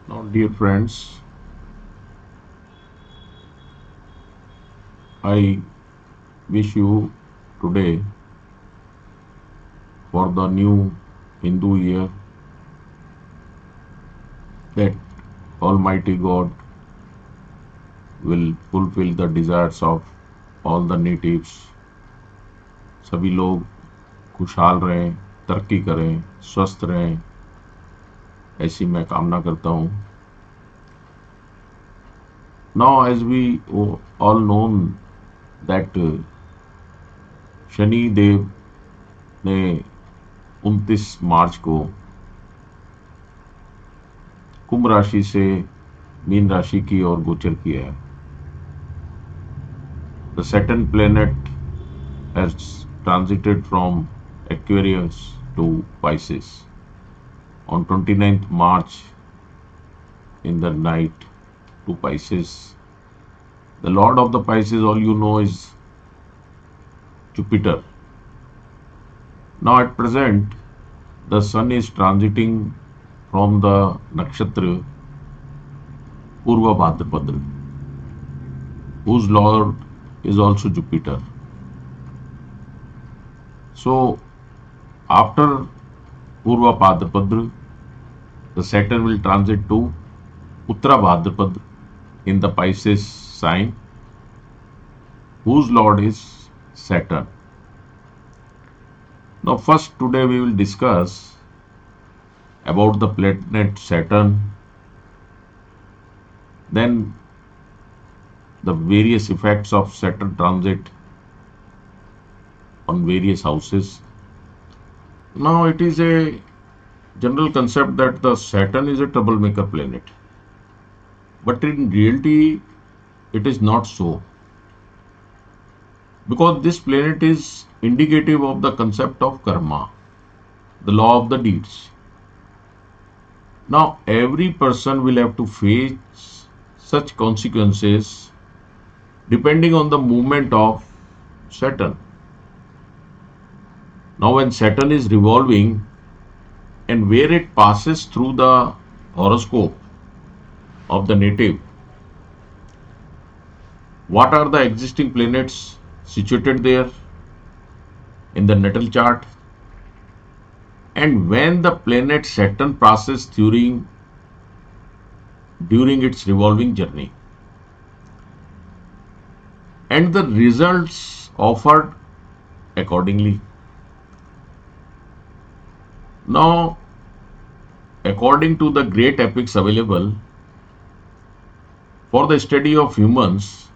Now, dear friends, I wish you today for the new Hindu year that Almighty God will fulfill the desires of all the natives. सभी लोग खुशहाल रहें, तरक्की करें, स्वस्थ रहें, ऐसी मैं कामना करता हूँ. Now, as we all know that Shani Dev ने 29 मार्च को कुंभ राशि से मीन राशि की ओर गोचर किया है. The Saturn planet has transited from Aquarius to Pisces on 29th March in the night to Pisces. The Lord of the Pisces, all you know, is Jupiter. Now at present, the Sun is transiting from the nakshatra Purva Bhadrapada, whose Lord is also Jupiter. So after Purva Bhadrapada, the Saturn will transit to Uttara Bhadrapada in the Pisces sign, whose Lord is Saturn. Now first today we will discuss about the planet Saturn, then the various effects of Saturn transit on various houses. Now it is a general concept that the Saturn is a troublemaker planet, but in reality it is not so, because this planet is indicative of the concept of karma, the law of the deeds. Now every person will have to face such consequences depending on the movement of Saturn. Now when Saturn is revolving and where it passes through the horoscope of the native, what are the existing planets situated there in the natal chart, and when the planet Saturn passes during its revolving journey, and the results offered accordingly. Now, according to the great epics available for the study of humans,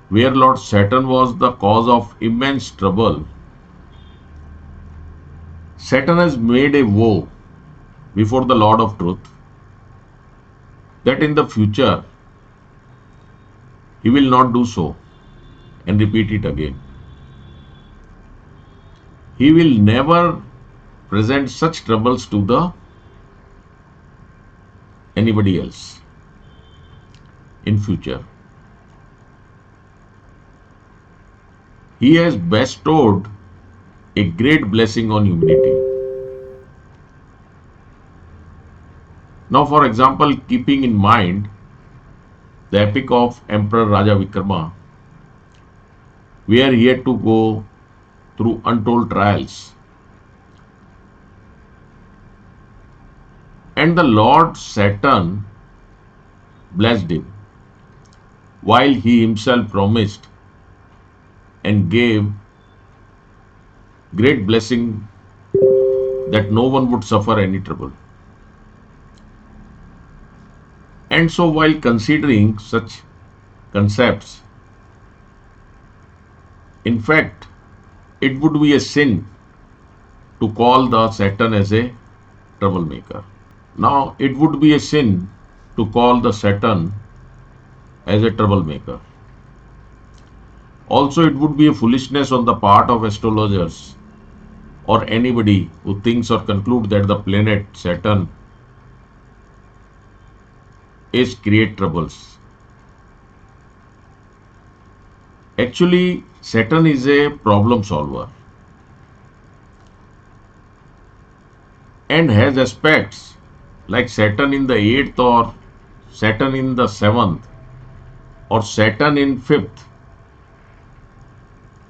where Lord Saturn was the cause of immense trouble, Saturn has made a vow before the Lord of Truth that in the future he will not do so and repeat it again. He will never present such troubles to the anybody else in future. He has bestowed a great blessing on humanity. Now, for example, keeping in mind the epic of Emperor Raja Vikrama, where he had to go through untold trials, and the Lord Saturn blessed him, while he himself promised and gave great blessing that no one would suffer any trouble. And so while considering such concepts, in fact, it would be a sin to call the Saturn as a troublemaker. Now, it would be a sin to call the Saturn as a troublemaker. Also, it would be a foolishness on the part of astrologers or anybody who thinks or concludes that the planet Saturn is create troubles. Actually, Saturn is a problem solver and has aspects like Saturn in the 8th or Saturn in the 7th or Saturn in 5th.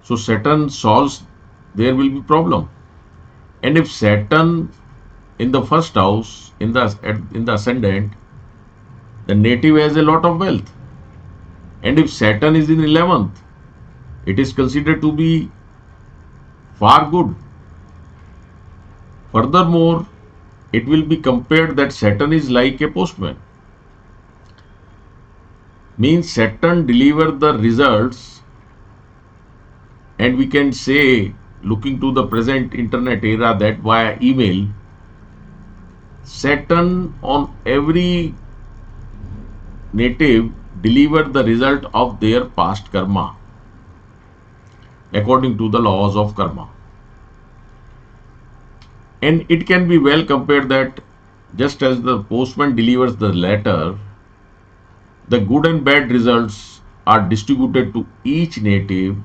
So Saturn solves, there will be problem. And if Saturn in the first house, in the ascendant, the native has a lot of wealth. And if Saturn is in 11th, it is considered to be far good. Furthermore, it will be compared that Saturn is like a postman. Means Saturn deliver the results, and we can say, looking to the present internet era, that via email, Saturn on every native deliver the result of their past karma according to the laws of karma. And it can be well compared that just as the postman delivers the letter, the good and bad results are distributed to each native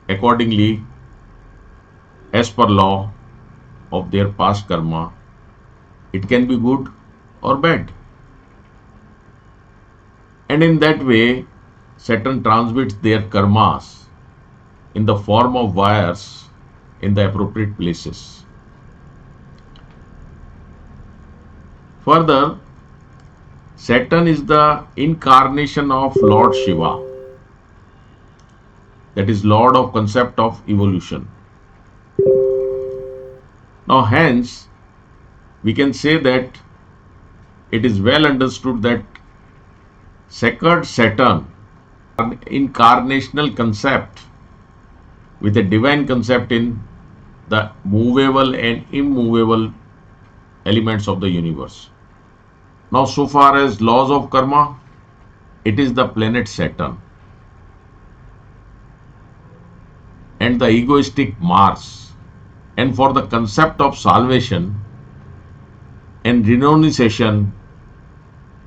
accordingly as per law of their past karma. It can be good or bad. And in that way, Saturn transmits their karmas in the form of wires in the appropriate places. Further, Saturn is the incarnation of Lord Shiva, that is Lord of concept of evolution. Now hence, we can say that it is well understood that sacred Saturn, an incarnational concept with a divine concept in the movable and immovable elements of the universe. Now, so far as laws of karma, it is the planet Saturn and the egoistic Mars. And for the concept of salvation and renunciation,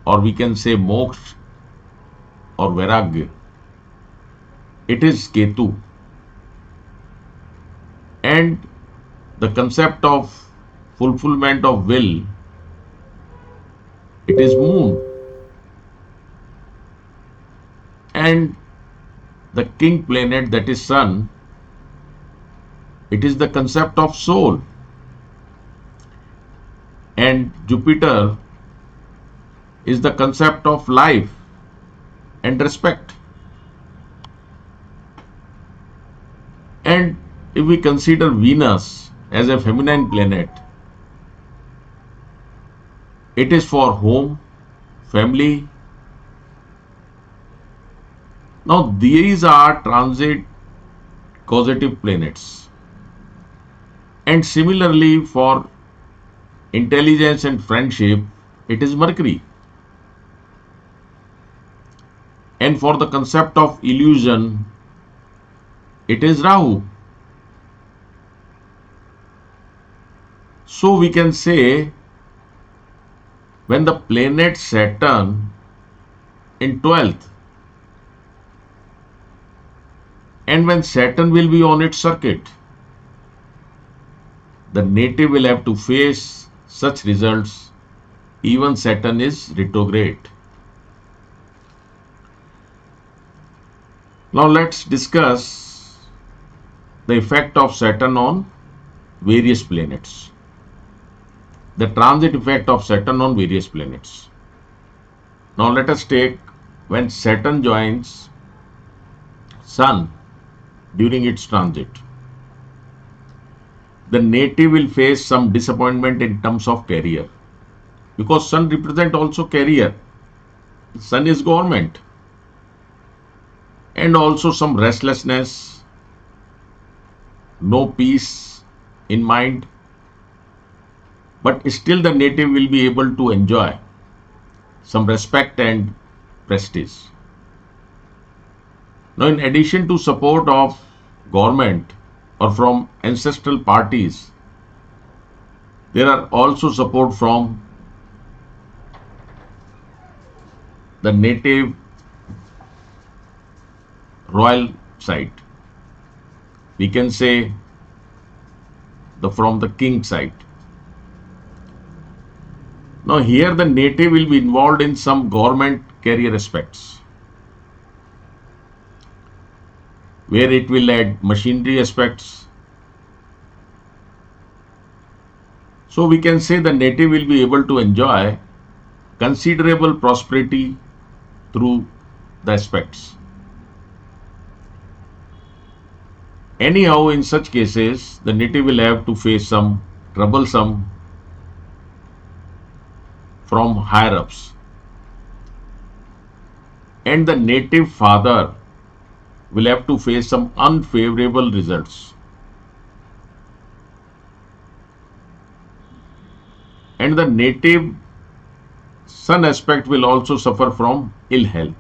or we can say moksha or vairagya, it is Ketu. And the concept of fulfillment of will, it is moon. And the king planet, that is sun, it is the concept of soul. And Jupiter is the concept of life and respect. And if we consider Venus as a feminine planet, it is for home, family. Now these are transit causative planets. And similarly for intelligence and friendship, it is Mercury. And for the concept of illusion, it is Rahu. So we can say, when the planet Saturn in 12th, and when Saturn will be on its circuit, the native will have to face such results even Saturn is retrograde. Now let's discuss the effect of Saturn on various planets. The transit effect of Saturn on various planets. Now let us take when Saturn joins Sun during its transit. The native will face some disappointment in terms of career, because Sun represents also career. Sun is government. And also some restlessness, no peace in mind, but still the native will be able to enjoy some respect and prestige. Now, in addition to support of government or from ancestral parties, there are also support from the native royal side. We can say from the king side. Now here the native will be involved in some government career aspects, where it will add machinery aspects. So we can say the native will be able to enjoy considerable prosperity through the aspects. Anyhow, in such cases, the native will have to face some troublesome from higher ups, and the native father will have to face some unfavorable results, and the native son aspect will also suffer from ill health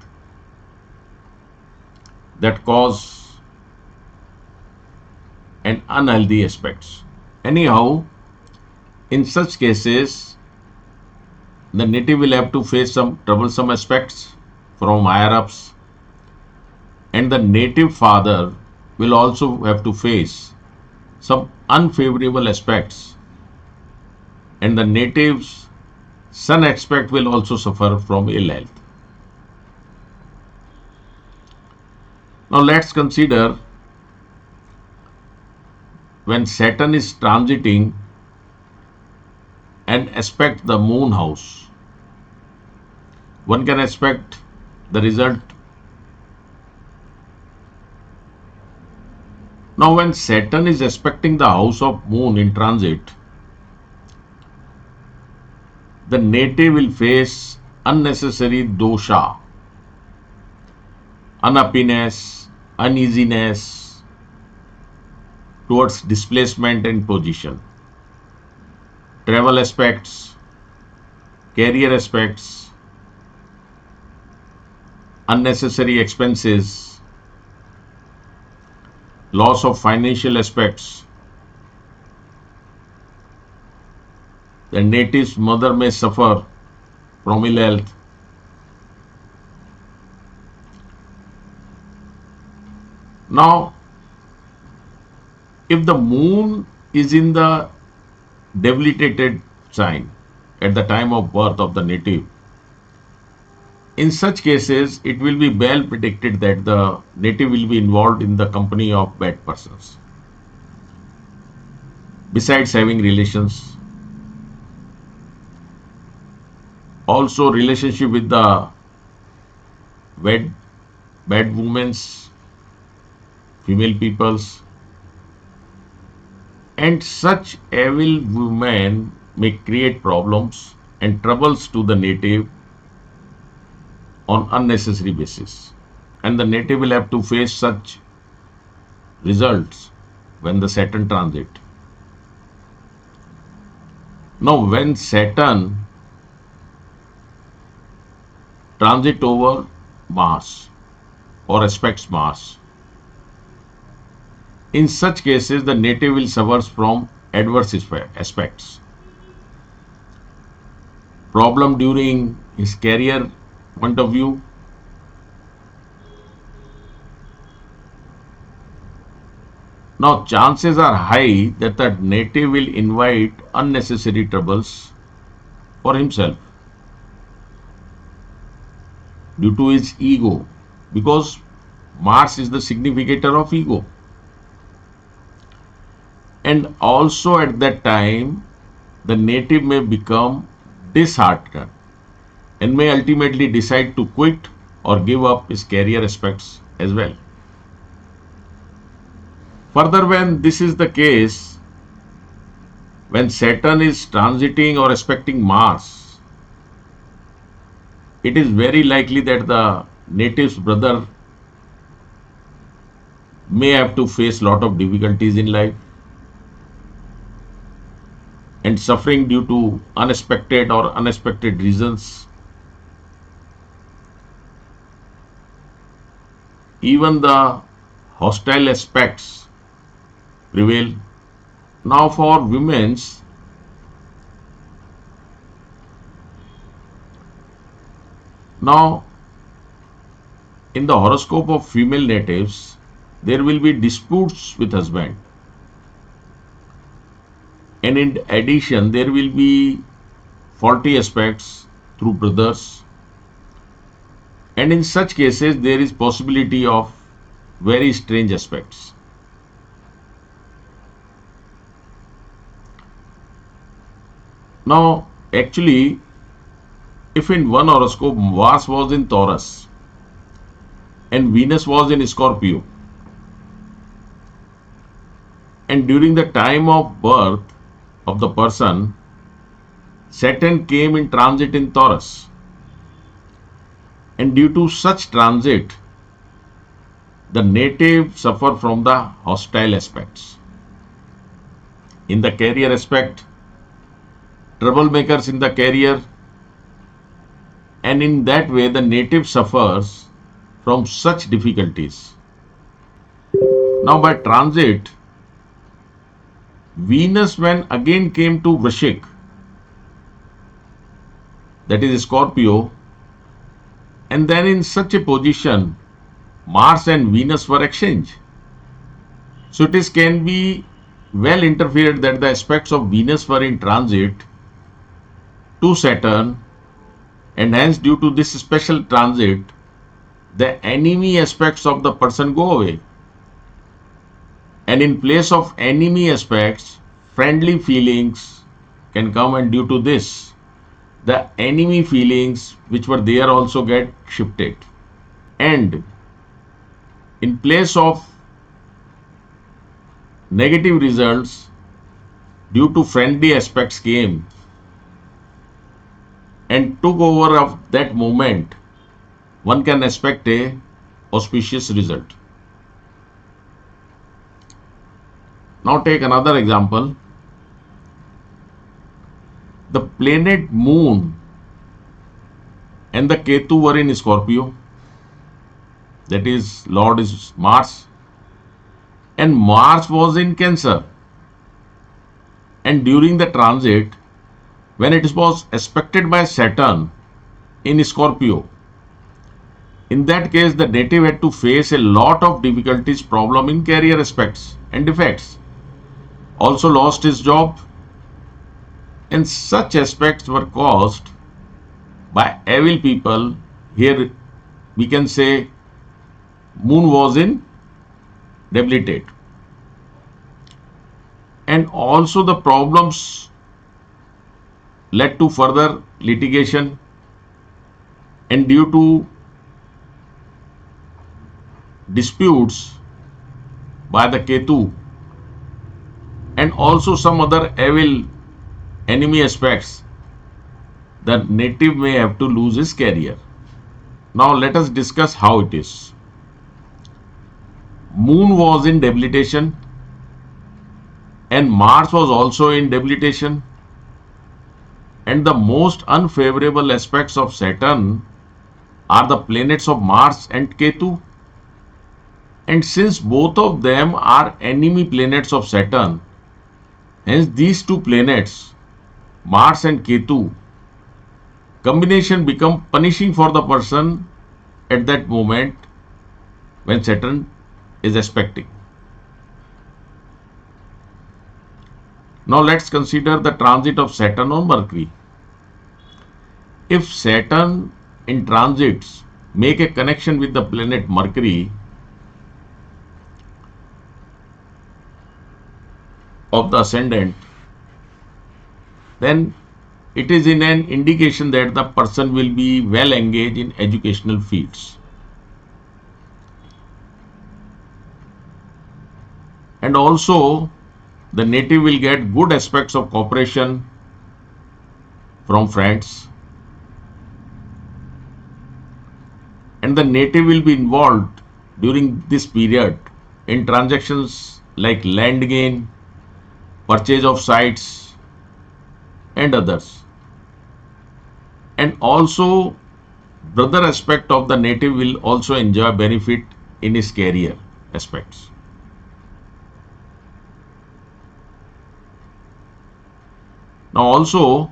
that cause an unhealthy aspects. Anyhow, in such cases, the native will have to face some troublesome aspects from higher ups, and the native father will also have to face some unfavorable aspects, and the native's son aspect will also suffer from ill health. Now let's consider when Saturn is transiting and aspect the moon house. One can expect the result. Now when Saturn is aspecting the house of moon in transit, the native will face unnecessary dosha, unhappiness, uneasiness towards displacement and position, travel aspects, career aspects, unnecessary expenses, loss of financial aspects. The native's mother may suffer from ill health. Now, if the moon is in the debilitated sign at the time of birth of the native, in such cases, it will be well predicted that the native will be involved in the company of bad persons. Besides having relations, also relationship with the bad women's, female peoples, and such evil women may create problems and troubles to the native on unnecessary basis, and the native will have to face such results when the Saturn transit. Now when Saturn transit over Mars or aspects Mars, in such cases the native will suffer from adverse aspects, problem during his career point of view, now chances are high that the native will invite unnecessary troubles for himself due to his ego, because Mars is the significator of ego. And also at that time, the native may become disheartened and may ultimately decide to quit or give up his career aspects as well. Further, when this is the case, when Saturn is transiting or aspecting Mars, it is very likely that the native's brother may have to face lot of difficulties in life and suffering due to unexpected reasons. Even the hostile aspects prevail. Now for women's, now in the horoscope of female natives, there will be disputes with husband, and in addition there will be faulty aspects through brothers, and in such cases there is possibility of very strange aspects. Now, actually, if in one horoscope Mars was in Taurus and Venus was in Scorpio, and during the time of birth of the person, Saturn came in transit in Taurus, and due to such transit, the native suffer from the hostile aspects. In the career aspect, troublemakers in the career, and in that way the native suffers from such difficulties. Now by transit, Venus when again came to Vrishik, that is Scorpio, and then in such a position Mars and Venus were exchanged. So it is can be well interfered that the aspects of Venus were in transit to Saturn, and hence due to this special transit the enemy aspects of the person go away, and in place of enemy aspects friendly feelings can come, and due to this the enemy feelings which were there also get shifted, and in place of negative results due to friendly aspects came and took over of that moment, one can expect a auspicious result. Now take another example. The planet Moon and the Ketu were in Scorpio, that is Lord is Mars, and Mars was in Cancer, and during the transit when it was aspected by Saturn in Scorpio, in that case the native had to face a lot of difficulties, problem in career aspects and defects, also lost his job, and such aspects were caused by evil people. Here we can say Moon was in debilitate, and also the problems led to further litigation, and due to disputes by the Ketu and also some other evil enemy aspects, the native may have to lose his career. Now let us discuss how it is. Moon was in debilitation and Mars was also in debilitation, and the most unfavorable aspects of Saturn are the planets of Mars and Ketu, and since both of them are enemy planets of Saturn, hence these two planets Mars and Ketu combination become punishing for the person at that moment when Saturn is aspecting. Now let's consider the transit of Saturn on Mercury. If Saturn in transits make a connection with the planet Mercury of the ascendant, then it is in an indication that the person will be well engaged in educational fields. And also the native will get good aspects of cooperation from friends, and the native will be involved during this period in transactions like land gain, purchase of sites and others. And also brother aspect of the native will also enjoy benefit in his career aspects. Now also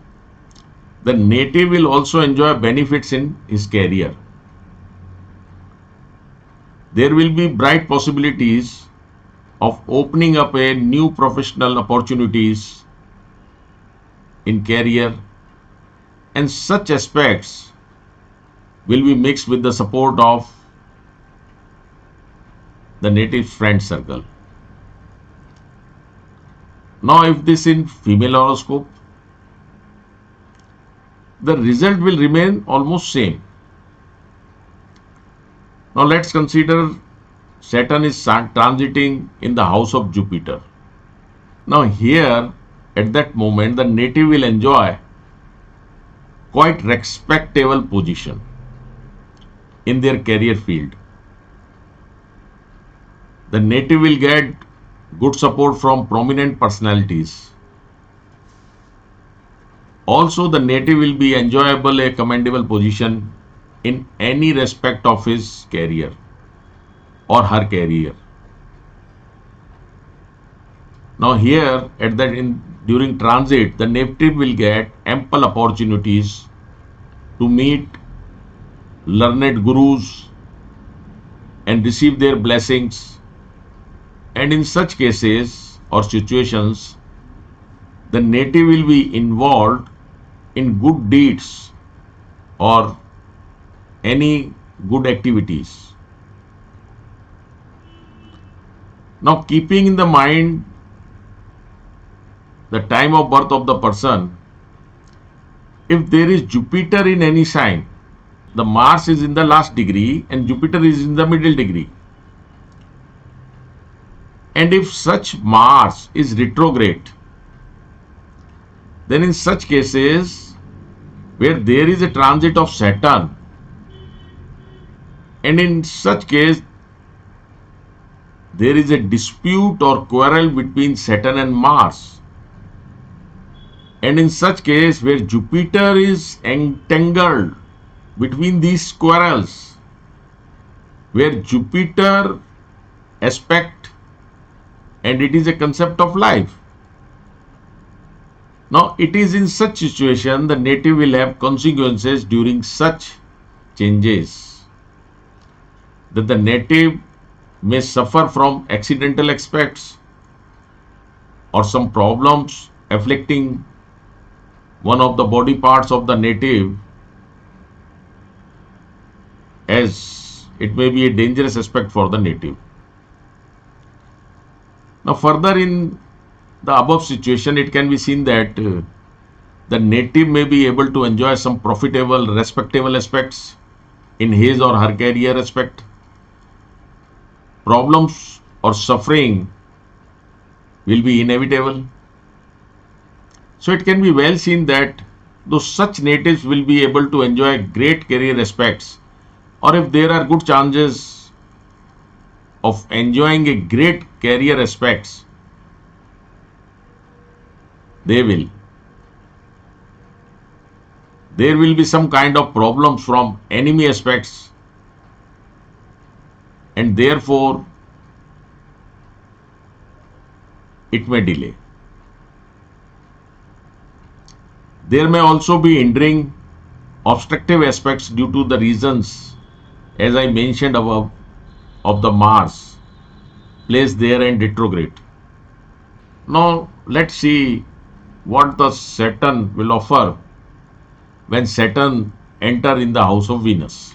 the native will also enjoy benefits in his career. There will be bright possibilities of opening up a new professional opportunities in career, and such aspects will be mixed with the support of the native friend circle. Now, if this in female horoscope, the result will remain almost same. Now, let's consider Saturn is transiting in the house of Jupiter. Now, here at that moment, the native will enjoy quite respectable position in their career field. The native will get good support from prominent personalities. Also, the native will be enjoyable a commendable position in any respect of his career or her career. Now here at that during transit, the native will get ample opportunities to meet learned gurus and receive their blessings. And in such cases or situations, the native will be involved in good deeds or any good activities. Now, keeping in the mind the time of birth of the person, if there is Jupiter in any sign, the Mars is in the last degree and Jupiter is in the middle degree. And if such Mars is retrograde, then in such cases where there is a transit of Saturn, and in such case there is a dispute or quarrel between Saturn and Mars, and in such case where Jupiter is entangled between these quarrels, where Jupiter aspect and it is a concept of life. Now it is in such situation the native will have consequences during such changes, that the native may suffer from accidental aspects or some problems afflicting one of the body parts of the native, as it may be a dangerous aspect for the native. Now further in the above situation, it can be seen that the native may be able to enjoy some profitable, respectable aspects in his or her career aspect. Problems or suffering will be inevitable. So it can be well seen that though such natives will be able to enjoy great career aspects, or if there are good chances of enjoying a great career aspects, they will. There will be some kind of problems from enemy aspects, and therefore it may delay. There may also be hindering obstructive aspects due to the reasons, as I mentioned above, of the Mars placed there and retrograde. Now let's see what the Saturn will offer when Saturn enter in the house of Venus.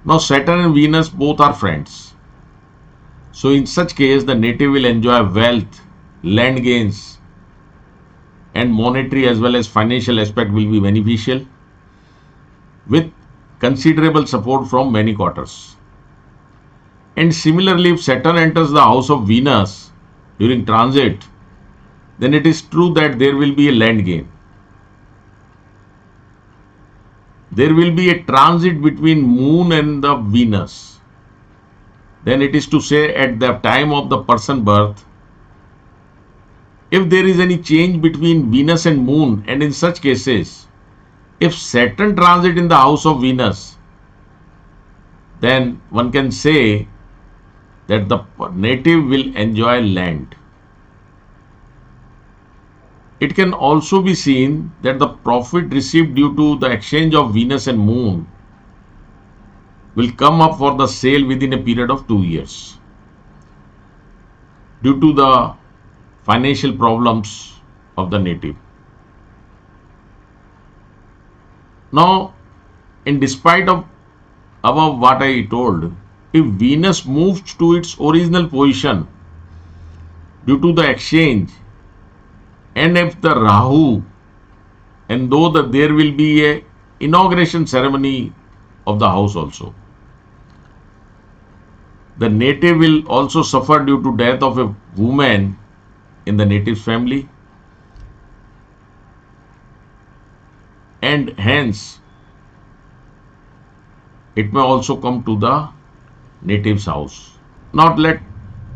Now Saturn and Venus both are friends. So in such case the native will enjoy wealth, land gains, and monetary as well as financial aspect will be beneficial, with considerable support from many quarters. And similarly, if Saturn enters the house of Venus during transit, then it is true that there will be a land gain. There will be a transit between Moon and the Venus. Then it is to say at the time of the person birth, if there is any change between Venus and Moon, and in such cases, if Saturn transit in the house of Venus, then one can say that the native will enjoy land. It can also be seen that the profit received due to the exchange of Venus and Moon will come up for the sale within a period of 2 years due to the financial problems of the native. Now, in despite of above what I told, if Venus moves to its original position due to the exchange, and if the Rahu, and though there will be a inauguration ceremony of the house also, the native will also suffer due to death of a woman in the native's family, and hence it may also come to the native's house. Now let's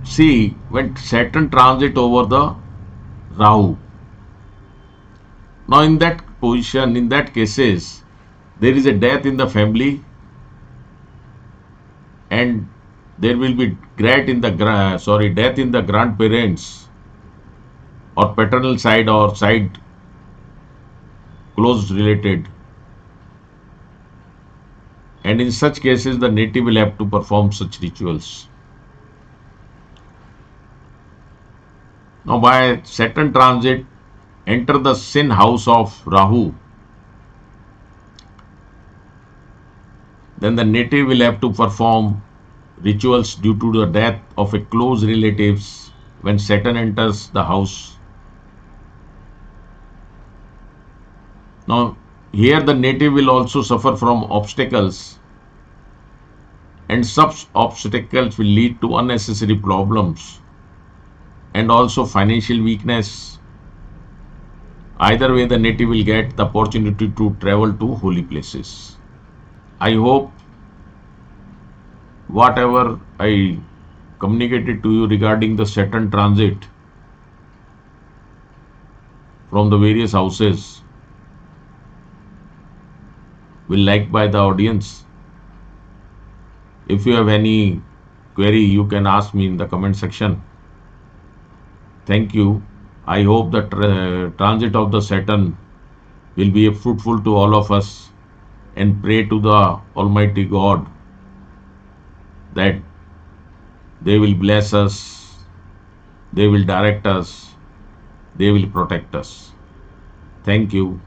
see when Saturn transit over the Rahu. Now in that position, in that cases, there is a death in the family, and there will be death in the grandparents or paternal side or side close related, and in such cases the native will have to perform such rituals. Now by Saturn transit enter the sin house of Rahu, then the native will have to perform rituals due to the death of a close relatives when Saturn enters the house. Now here the native will also suffer from obstacles, and such obstacles will lead to unnecessary problems and also financial weakness. Either way, the native will get the opportunity to travel to holy places. I hope whatever I communicated to you regarding the Saturn transit from the various houses will like by the audience. If you have any query, you can ask me in the comment section. Thank you. I hope the transit of the Saturn will be fruitful to all of us, and pray to the Almighty God that they will bless us, they will direct us, they will protect us. Thank you.